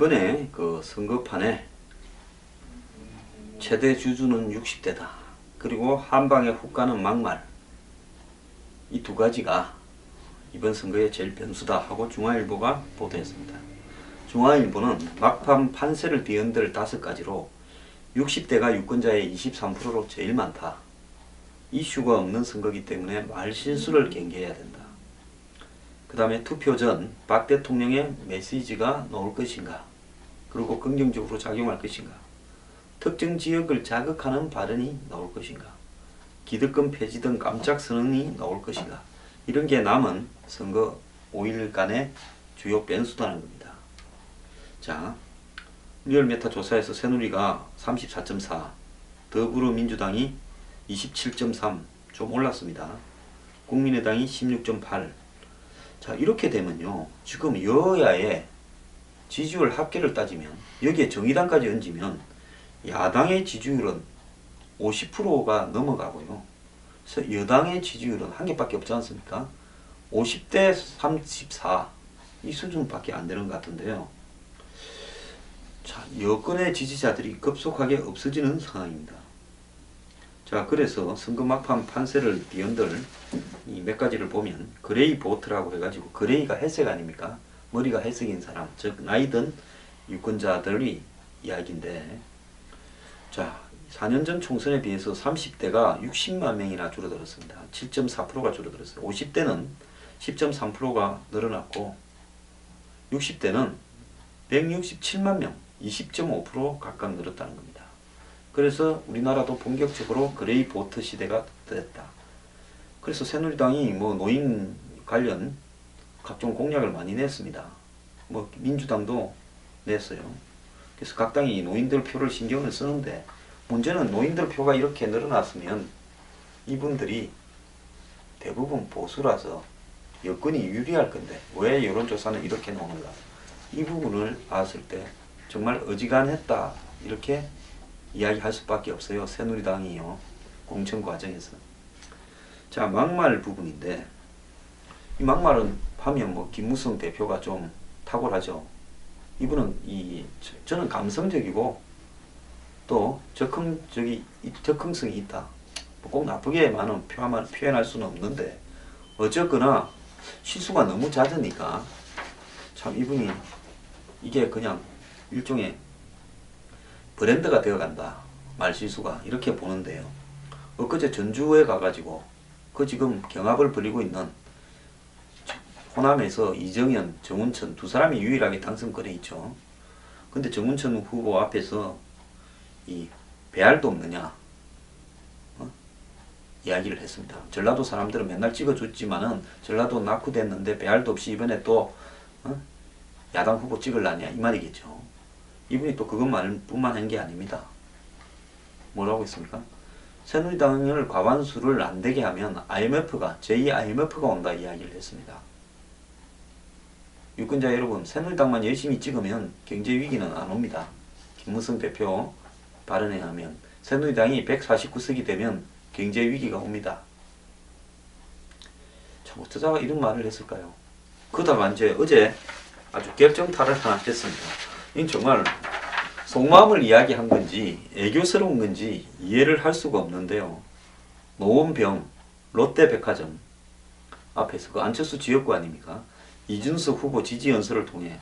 이번에 그 선거판에 최대 주주는 60대다. 그리고 한방에 훅 가는 막말. 이 두 가지가 이번 선거의 제일 변수다 하고 중앙일보가 보도했습니다. 중앙일보는 막판 판세를 뒤흔들 5가지로 60대가 유권자의 23%로 제일 많다. 이슈가 없는 선거이기 때문에 말실수를 경계해야 된다. 그 다음에 투표 전 박 대통령의 메시지가 나올 것인가, 그리고 긍정적으로 작용할 것인가, 특정 지역을 자극하는 발언이 나올 것인가, 기득권 폐지 등 깜짝 선언이 나올 것인가, 이런 게 남은 선거 5일간의 주요 변수라는 겁니다. 자, 리얼메타 조사에서 새누리가 34.4, 더불어민주당이 27.3, 좀 올랐습니다. 국민의당이 16.8. 자, 이렇게 되면요, 지금 여야의 지지율 합계를 따지면, 여기에 정의당까지 얹으면 야당의 지지율은 50%가 넘어가고요, 여당의 지지율은 한 개밖에 없지 않습니까? 50대 34, 이 수준밖에 안 되는 것 같은데요. 자, 여권의 지지자들이 급속하게 없어지는 상황입니다. 자, 그래서 선거 막판 판세를 뒤흔들 이 몇 가지를 보면, 그레이 보트라고 해가지고, 그레이가 회색 아닙니까? 머리가 회색인 사람, 즉 나이든 유권자들의 이야기인데, 자, 4년 전 총선에 비해서 30대가 60만 명이나 줄어들었습니다. 7.4%가 줄어들었어요. 50대는 10.3%가 늘어났고, 60대는 167만 명, 20.5% 각각 늘었다는 겁니다. 그래서 우리나라도 본격적으로 그레이 보트 시대가 됐다. 그래서 새누리당이 뭐 노인 관련 각종 공약을 많이 냈습니다. 뭐 민주당도 냈어요. 그래서 각 당이 노인들 표를 신경을 쓰는데, 문제는 노인들 표가 이렇게 늘어났으면 이분들이 대부분 보수라서 여건이 유리할 건데 왜 여론조사는 이렇게 나오는가, 이 부분을 봤을 때 정말 어지간했다, 이렇게 이야기할 수밖에 없어요. 새누리당이요, 공천 과정에서. 자, 막말 부분인데, 이 막말은 하면 뭐 김무성 대표가 좀 탁월하죠. 이분은 저는 감성적이고 또 적흥성이 있다. 꼭 나쁘게만은 표현할 수는 없는데, 어쨌거나 실수가 너무 잦으니까 참 이분이 이게 그냥 일종의 브랜드가 되어간다, 말실수가, 이렇게 보는데요. 엊그제 전주에 가가지고 그 지금 경합을 벌이고 있는 호남에서 이정현, 정운천 두 사람이 유일하게 당선권에 있죠. 근데 정운천 후보 앞에서 이 배알도 없느냐 이야기를 했습니다. 전라도 사람들은 맨날 찍어줬지만은 전라도 낙후됐는데 배알도 없이 이번에 또 야당 후보 찍을라냐, 이 말이겠죠. 이분이 또 그것만 뿐만 한 게 아닙니다. 뭐라고 했습니까? 새누리당을 과반수를 안 되게 하면 IMF가, 제2IMF가 온다 이야기를 했습니다. 유권자 여러분, 새누리당만 열심히 찍으면 경제 위기는 안 옵니다. 김무성 대표 발언에 의하면 새누리당이 149석이 되면 경제 위기가 옵니다. 참 어쩌다가 이런 말을 했을까요? 그러다가 이제 어제 아주 결정타를 하나 했습니다. 이건 정말 속마음을 이야기한 건지 애교스러운 건지 이해를 할 수가 없는데요. 노원병 롯데백화점 앞에서 그 안철수 지역구 아닙니까? 이준석 후보 지지 연설을 통해,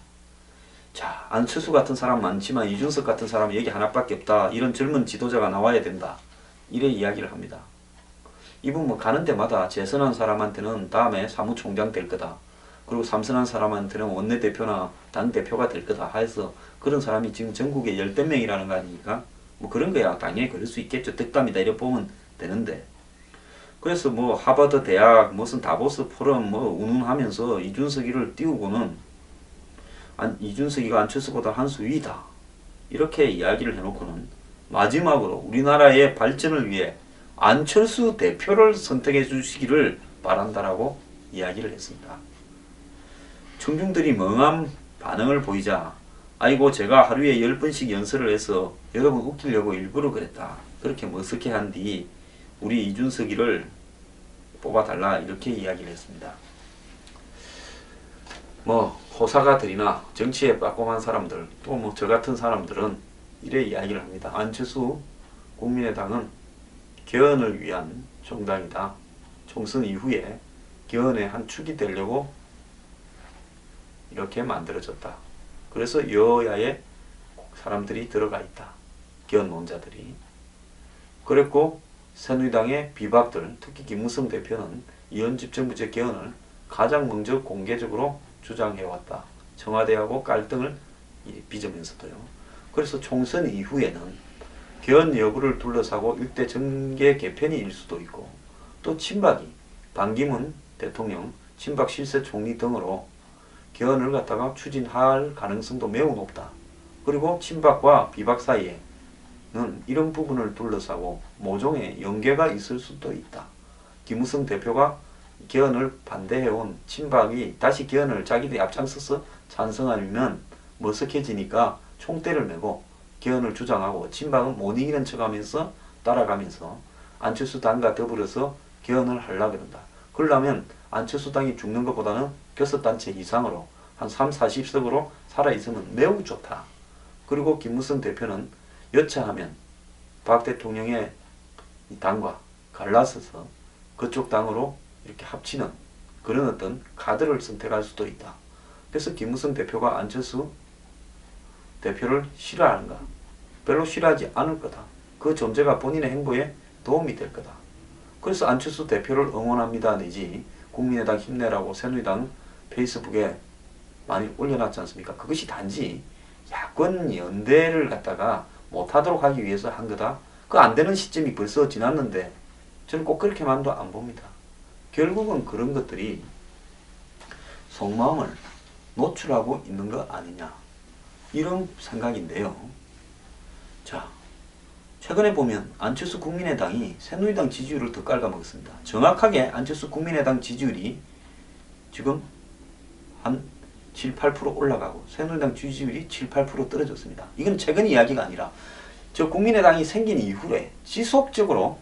자, 안철수 같은 사람 많지만 이준석 같은 사람 여기 하나밖에 없다, 이런 젊은 지도자가 나와야 된다, 이래 이야기를 합니다. 이분 뭐 가는 데마다 재선한 사람한테는 다음에 사무총장 될 거다, 그리고 삼선한 사람한테는 원내대표나 당대표가 될 거다 해서 그런 사람이 지금 전국에 10몇 명이라는 거 아닙니까? 뭐 그런 거야 당연히 그럴 수 있겠죠. 덕담이다 이렇게 보면 되는데, 그래서 뭐 하버드 대학 무슨 다보스 포럼 뭐 운운하면서 이준석이를 띄우고는 이준석이가 안철수보다 한 수 위다, 이렇게 이야기를 해놓고는 마지막으로 우리나라의 발전을 위해 안철수 대표를 선택해 주시기를 바란다라고 이야기를 했습니다. 청중들이 멍한 반응을 보이자, 아이고 제가 하루에 10번씩 연설을 해서 여러분 웃기려고 일부러 그랬다, 그렇게 머쓱해 한 뒤 우리 이준석이를 뽑아달라, 이렇게 이야기를 했습니다. 뭐 호사가들이나 정치에 빠꼼한 사람들, 또 뭐 저 같은 사람들은 이래 이야기를 합니다. 안철수 국민의당은 개헌을 위한 정당이다. 총선 이후에 개헌의 한 축이 되려고 이렇게 만들어졌다. 그래서 여야에 사람들이 들어가 있다. 개헌론자들이. 그랬고 새누리당의 비박들, 특히 김무성 대표는 이원집정부제 개헌을 가장 먼저 공개적으로 주장해왔다. 청와대하고 갈등을 빚으면서도요. 그래서 총선 이후에는 개헌 여부를 둘러싸고 일대 정계 개편이 일 수도 있고, 또 친박이 반기문 대통령, 친박 실세 총리 등으로 개헌을 갖다가 추진할 가능성도 매우 높다. 그리고 친박과 비박 사이에는 이런 부분을 둘러싸고 모종의 연계가 있을 수도 있다. 김무성 대표가 개헌을 반대해온 친박이 다시 개헌을 자기들이 앞장서서 찬성하면 머쓱해지니까 총대를 메고 개헌을 주장하고, 친박은 못 이기는 척하면서 따라가면서 안철수 당과 더불어서 개헌을 하려고 그런다. 그러려면 안철수 당이 죽는 것보다는 교섭단체 이상으로 한 3, 40석으로 살아있으면 매우 좋다. 그리고 김무성 대표는 여차하면 박 대통령의 당과 갈라서서 그쪽 당으로 이렇게 합치는 그런 어떤 카드를 선택할 수도 있다. 그래서 김무성 대표가 안철수 대표를 싫어하는가? 별로 싫어하지 않을 거다. 그 존재가 본인의 행보에 도움이 될 거다. 그래서 안철수 대표를 응원합니다 내지 국민의당 힘내라고 새누리당 페이스북에 많이 올려놨지 않습니까? 그것이 단지 야권 연대를 갖다가 못하도록 하기 위해서 한 거다. 그 안 되는 시점이 벌써 지났는데 저는 꼭 그렇게만도 안 봅니다. 결국은 그런 것들이 속마음을 노출하고 있는 거 아니냐, 이런 생각인데요. 자, 최근에 보면 안철수 국민의당이 새누리당 지지율을 더 깔아먹었습니다. 정확하게 안철수 국민의당 지지율이 지금 한 7, 8% 올라가고 새누리당 지지율이 7, 8% 떨어졌습니다. 이건 최근 이야기가 아니라 저 국민의당이 생긴 이후에 지속적으로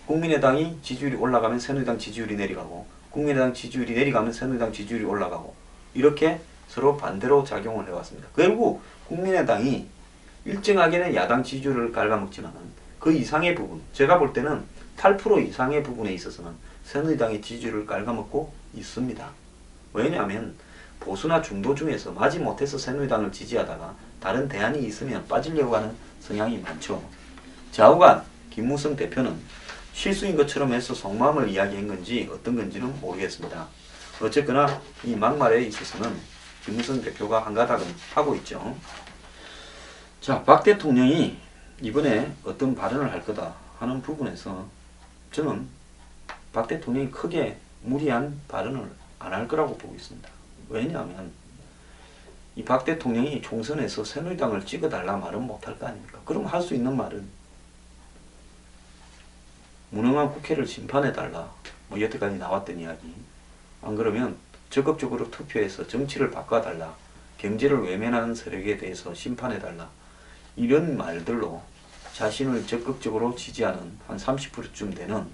국민의당이 지지율이 올라가면 새누리당 지지율이 내려가고, 국민의당 지지율이 내려가면 새누리당 지지율이 올라가고, 이렇게 서로 반대로 작용을 해왔습니다. 결국 국민의당이 일정하게는 야당 지지율을 갉아먹지만은 그 이상의 부분, 제가 볼 때는 8% 이상의 부분에 있어서는 새누리당의 지지율을 갉아먹고 있습니다. 왜냐하면 보수나 중도 중에서 마지못해서 새누리당을 지지하다가 다른 대안이 있으면 빠지려고 하는 성향이 많죠. 좌우간 김무성 대표는 실수인 것처럼 해서 속마음을 이야기한 건지 어떤 건지는 모르겠습니다. 어쨌거나 이 막말에 있어서는 김무성 대표가 한가닥은 하고 있죠. 자, 박 대통령이 이번에 어떤 발언을 할 거다 하는 부분에서 저는 박 대통령이 크게 무리한 발언을 안 할 거라고 보고 있습니다. 왜냐하면 이 박 대통령이 총선에서 새누리당을 찍어달라 말은 못할 거 아닙니까? 그럼 할 수 있는 말은 무능한 국회를 심판해달라, 뭐 여태까지 나왔던 이야기. 안 그러면 적극적으로 투표해서 정치를 바꿔달라, 경제를 외면하는 세력에 대해서 심판해달라, 이런 말들로 자신을 적극적으로 지지하는 한 30%쯤 되는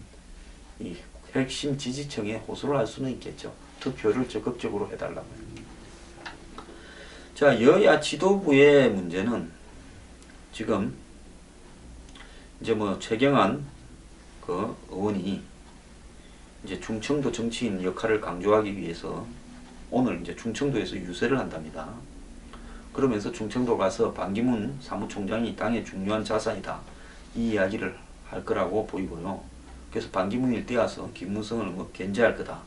이 핵심 지지층에 호소를 할 수는 있겠죠. 투표를 적극적으로 해달라고. 자, 여야 지도부의 문제는 지금 이제 뭐 최경환 그 의원이 이제 충청도 정치인 역할을 강조하기 위해서 오늘 이제 충청도에서 유세를 한답니다. 그러면서 충청도 가서 반기문 사무총장이 땅의 중요한 자산이다, 이 이야기를 할 거라고 보이고요. 그래서 반기문을 떼어서 김무성을 뭐 견제할 거다,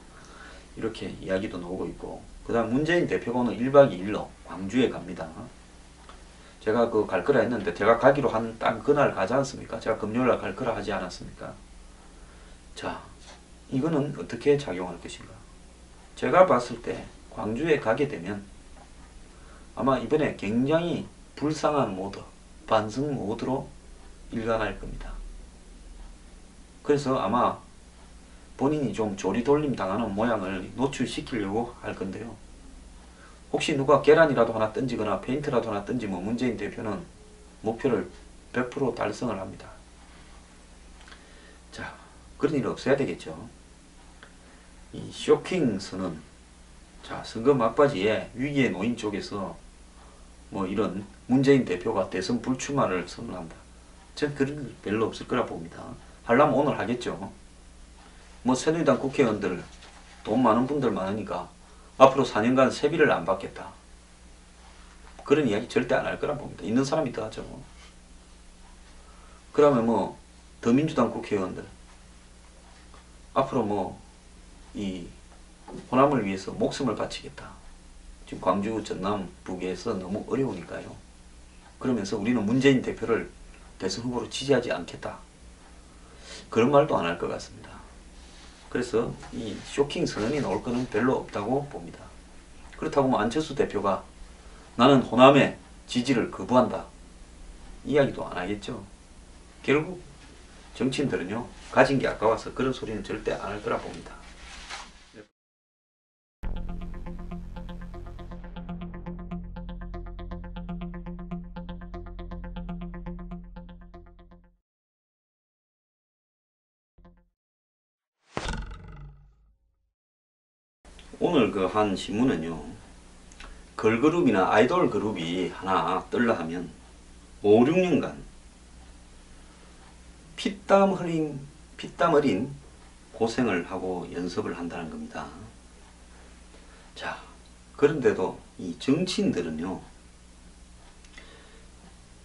이렇게 이야기도 나오고 있고, 그 다음 문재인 대표가 오늘 1박 2일로 광주에 갑니다. 제가 그 갈 거라 했는데 제가 가기로 한 딱 그날 가지 않습니까? 제가 금요일날 갈 거라 하지 않았습니까? 자, 이거는 어떻게 작용할 것인가? 제가 봤을 때 광주에 가게 되면 아마 이번에 굉장히 불쌍한 모드, 반성 모드로 일관할 겁니다. 그래서 아마 본인이 좀 조리돌림 당하는 모양을 노출시키려고 할 건데요. 혹시 누가 계란이라도 하나 던지거나 페인트라도 하나 던지면 문재인 대표는 목표를 100% 달성을 합니다. 자, 그런 일 없어야 되겠죠. 이 쇼킹 선언, 자, 선거 막바지에 위기에 놓인 쪽에서 뭐 이런 문재인 대표가 대선 불출마를 선언한다. 전 그런 일 별로 없을 거라 봅니다. 하려면 오늘 하겠죠. 뭐 새누리당 국회의원들 돈 많은 분들 많으니까 앞으로 4년간 세비를 안 받겠다. 그런 이야기 절대 안 할 거라 봅니다. 있는 사람이 더 하죠. 그러면 뭐 더민주당 국회의원들 앞으로 뭐 이 호남을 위해서 목숨을 바치겠다. 지금 광주 전남 북에서 너무 어려우니까요. 그러면서 우리는 문재인 대표를 대선 후보로 지지하지 않겠다. 그런 말도 안 할 것 같습니다. 그래서 이 쇼킹 선언이 나올 거는 별로 없다고 봅니다. 그렇다고 뭐 안철수 대표가 나는 호남의 지지를 거부한다. 이야기도 안 하겠죠. 결국 정치인들은요, 가진 게 아까워서 그런 소리는 절대 안 할 거라 봅니다. 오늘 그 한 신문은요, 걸그룹이나 아이돌 그룹이 하나 뜰라 하면 5, 6년간 피땀 어린 고생을 하고 연습을 한다는 겁니다. 자, 그런데도 이 정치인들은요,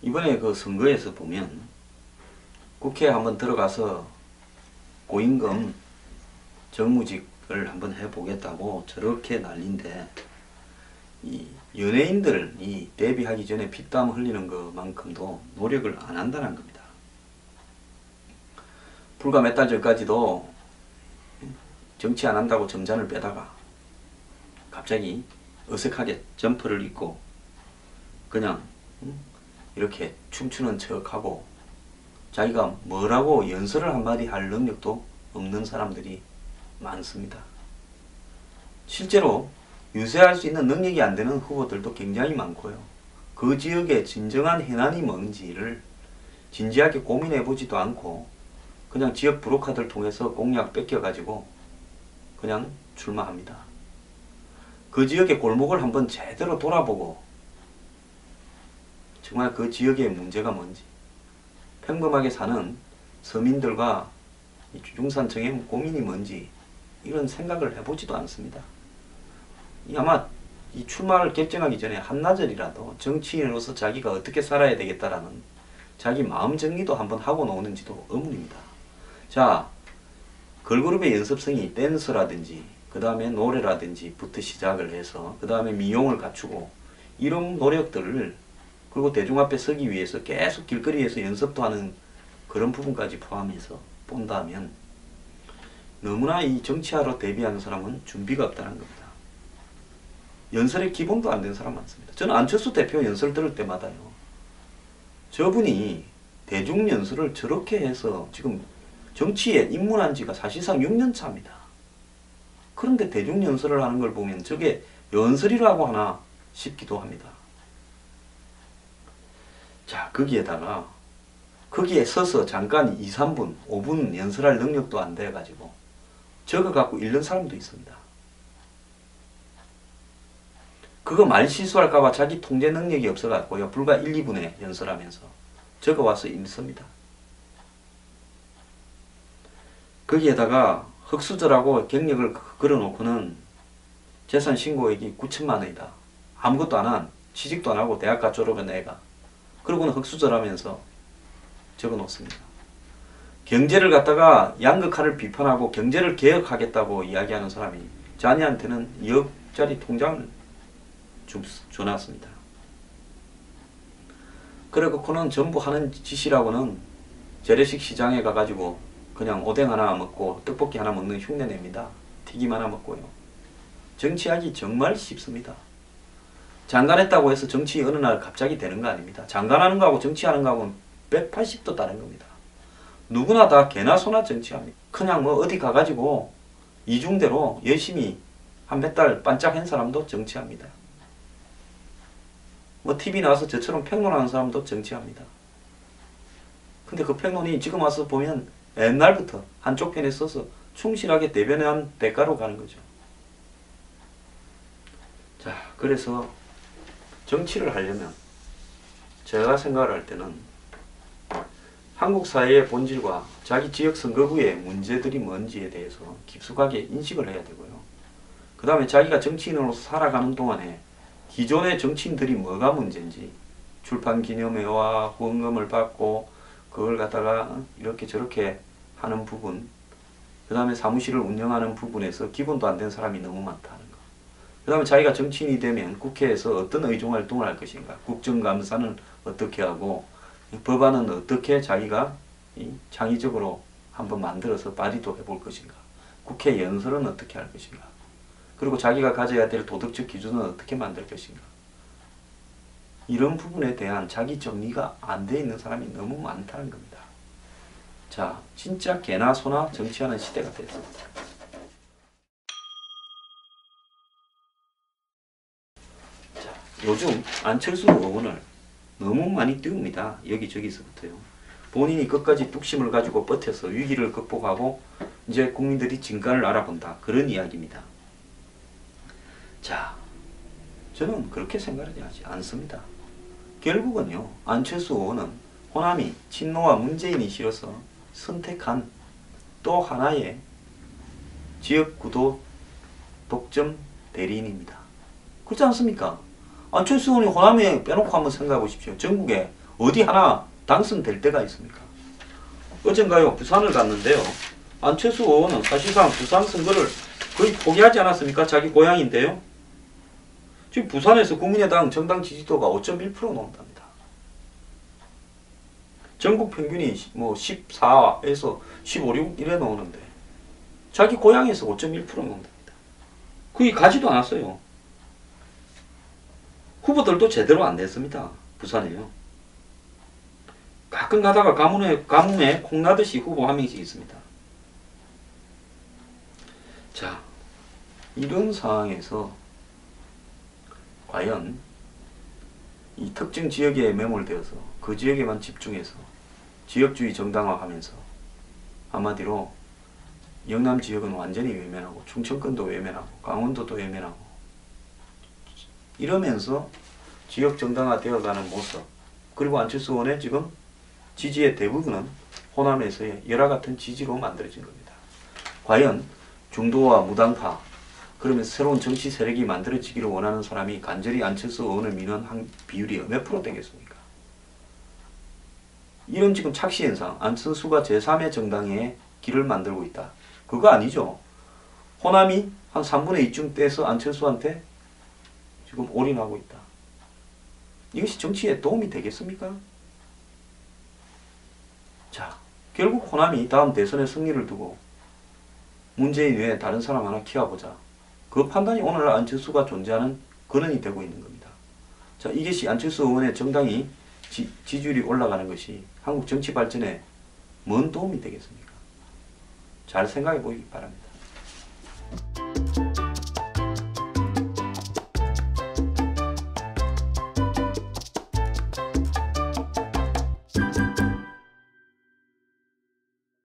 이번에 그 선거에서 보면 국회에 한번 들어가서 고임금 정무직을 한번 해보겠다고 저렇게 난리인데, 이 연예인들이 데뷔하기 전에 피땀 흘리는 것만큼도 노력을 안 한다는 겁니다. 불과 몇 달 전까지도 정치 안 한다고 점잔을 빼다가 갑자기 어색하게 점퍼를 입고 그냥 이렇게 춤추는 척하고 자기가 뭐라고 연설을 한마디 할 능력도 없는 사람들이 많습니다. 실제로 유세할 수 있는 능력이 안 되는 후보들도 굉장히 많고요. 그 지역의 진정한 현안이 뭔지를 진지하게 고민해 보지도 않고 그냥 지역 브로커들 통해서 공약 뺏겨가지고 그냥 출마합니다. 그 지역의 골목을 한번 제대로 돌아보고 정말 그 지역의 문제가 뭔지, 평범하게 사는 서민들과 중산층의 고민이 뭔지 이런 생각을 해보지도 않습니다. 아마 이 출마를 결정하기 전에 한나절이라도 정치인으로서 자기가 어떻게 살아야 되겠다라는 자기 마음 정리도 한번 하고 나오는지도 의문입니다. 자, 걸그룹의 연습생이 댄서라든지 그 다음에 노래라든지 부터 시작을 해서 그 다음에 미용을 갖추고 이런 노력들을, 그리고 대중 앞에 서기 위해서 계속 길거리에서 연습도 하는 그런 부분까지 포함해서 본다면 너무나 이 정치하러 데뷔하는 사람은 준비가 없다는 겁니다. 연설의 기본도 안 된 사람 많습니다. 저는 안철수 대표 연설 들을 때마다요, 저분이 대중 연설을 저렇게 해서 지금 정치에 입문한 지가 사실상 6년 차입니다. 그런데 대중 연설을 하는 걸 보면 저게 연설이라고 하나 싶기도 합니다. 자, 거기에 서서 잠깐 2, 3분, 5분 연설할 능력도 안 돼가지고 저거 갖고 잃는 사람도 있습니다. 그거 말 실수할까봐 자기 통제 능력이 없어갖고요, 불과 1, 2분에 연설하면서 저거 와서 읽습니다. 거기에다가 흑수저라고 경력을 걸어놓고는 재산 신고액이 9천만 원이다. 아무것도 안 한, 취직도 안 하고 대학가 졸업한 애가. 그러고는 흑수저라면서 적어 놓습니다. 경제를 갖다가 양극화를 비판하고 경제를 개혁하겠다고 이야기하는 사람이 자녀한테는 2억짜리 통장을 줘놨습니다. 그래갖고는 전부 하는 짓이라고는 재래식 시장에 가가지고 그냥 오뎅 하나 먹고 떡볶이 하나 먹는 흉내 냅니다. 튀김 하나 먹고요. 정치하기 정말 쉽습니다. 장관했다고 해서 정치 어느 날 갑자기 되는 거 아닙니다. 장관하는 거하고 정치하는 거하고는 180도 다른 겁니다. 누구나 다 개나 소나 정치합니다. 그냥 뭐 어디 가가지고 이중대로 열심히 한 몇 달 반짝한 사람도 정치합니다. 뭐 TV 나와서 저처럼 평론하는 사람도 정치합니다. 근데 그 평론이 지금 와서 보면 옛날부터 한쪽 편에 서서 충실하게 대변한 대가로 가는 거죠. 자, 그래서 정치를 하려면 제가 생각을 할 때는 한국 사회의 본질과 자기 지역 선거구의 문제들이 뭔지에 대해서 깊숙하게 인식을 해야 되고요. 그 다음에 자기가 정치인으로서 살아가는 동안에 기존의 정치인들이 뭐가 문제인지, 출판 기념회와 후원금을 받고 그걸 갖다가 이렇게 저렇게 하는 부분, 그 다음에 사무실을 운영하는 부분에서 기본도 안 된 사람이 너무 많다는 거. 그 다음에 자기가 정치인이 되면 국회에서 어떤 의정활동을 할 것인가, 국정감사는 어떻게 하고 법안은 어떻게 자기가 창의적으로 한번 만들어서 발의도 해볼 것인가, 국회 연설은 어떻게 할 것인가, 그리고 자기가 가져야 될 도덕적 기준은 어떻게 만들 것인가, 이런 부분에 대한 자기 정리가 안 돼 있는 사람이 너무 많다는 겁니다. 자, 진짜 개나 소나 정치하는 시대가 됐습니다. 자, 요즘 안철수 의원을 너무 많이 띄웁니다. 여기저기서부터요. 본인이 끝까지 뚝심을 가지고 버텨서 위기를 극복하고 이제 국민들이 진가를 알아본다, 그런 이야기입니다. 자, 저는 그렇게 생각하지 않습니다. 결국은요, 안철수 의원은 호남이 친노와 문재인이 싫어서 선택한 또 하나의 지역구도 독점 대리인입니다. 그렇지 않습니까? 안철수 의원이 호남에 빼놓고 한번 생각해 보십시오. 전국에 어디 하나 당선될 때가 있습니까? 어젠가요, 부산을 갔는데요. 안철수 의원은 사실상 부산 선거를 거의 포기하지 않았습니까? 자기 고향인데요. 지금 부산에서 국민의당 정당 지지도가 5.1% 나온답니다. 전국 평균이 뭐 14에서 15, 16 이래 나오는데 자기 고향에서 5.1% 나온답니다. 거기 가지도 않았어요. 후보들도 제대로 안 냈습니다. 부산에요. 가끔 가다가 가뭄에 콩나듯이 후보 한 명씩 있습니다. 자, 이런 상황에서 과연 이 특정 지역에 매몰되어서 그 지역에만 집중해서 지역주의 정당화하면서 한마디로 영남 지역은 완전히 외면하고 충청권도 외면하고 강원도도 외면하고 이러면서 지역 정당화 되어가는 모습, 그리고 안철수 의원의 지금 지지의 대부분은 호남에서의 열화 같은 지지로 만들어진 겁니다. 과연 중도와 무당파, 그러면 새로운 정치 세력이 만들어지기를 원하는 사람이 간절히 안철수 의원을 미는 비율이 몇 프로 되겠습니까? 이런 지금 착시현상, 안철수가 제3의 정당의 길을 만들고 있다. 그거 아니죠. 호남이 한 3분의 2쯤 떼서 안철수한테 지금 올인하고 있다. 이것이 정치에 도움이 되겠습니까? 자, 결국 호남이 다음 대선의 승리를 두고 문재인 외에 다른 사람 하나 키워보자, 그 판단이 오늘날 안철수가 존재하는 근원이 되고 있는 겁니다. 자, 이것이 안철수 의원의 정당이 지지율이 올라가는 것이 한국 정치 발전에 뭔 도움이 되겠습니까? 잘 생각해 보기 바랍니다.